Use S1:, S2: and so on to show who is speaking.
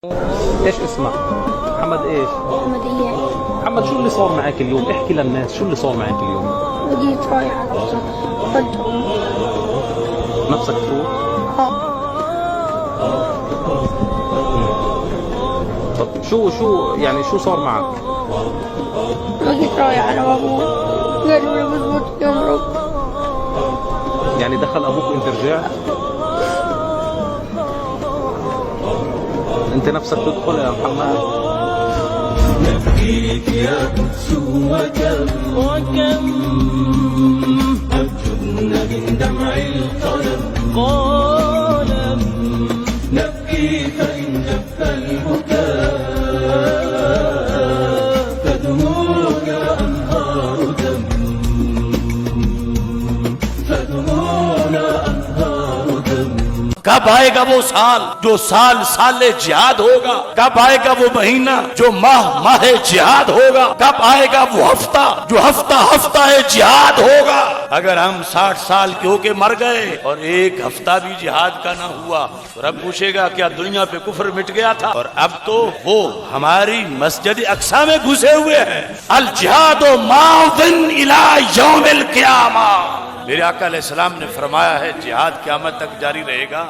S1: ايش اسمك؟ محمد ايش؟
S2: محمد إياد.
S1: محمد، شو اللي صار معك اليوم؟ احكي للناس شو اللي صار معك اليوم.
S2: بديت رايح على قلت
S1: نفسك تروح؟ طب شو يعني شو صار معك؟
S2: بديت رايح على أبوه، قالوا لي بزبط يمرق.
S1: يعني دخل ابوك وانت رجعت؟ انت نفسك تدخل يا محمد؟
S3: نبكيك يا قدس وكم أبجدن من دمع القلم نبكي فإن جف البكاء فدموعنا أنهار دم فدموعنا أنهار دم
S4: कब आएगा वो साल जो साल साले जिहाद होगा। कब आएगा वो महीना जो माह माहे जिहाद होगा। कब आएगा वो हफ्ता जो हफ्ता हफ्ता है जिहाद होगा। अगर हम 60 साल के होके मर गए और एक हफ्ता भी जिहाद का ना हुआ तो रब पूछेगा क्या दुनिया पे कुफ्र मिट गया था। और अब तो वो हमारी मस्जिद अक्सा में घुसे हुए हैं। अल जिहाद मादिन इला यौमिल क़ियामा। मेरे आका अलैहिस्सलाम ने फरमाया है जिहाद क़यामत तक जारी रहेगा।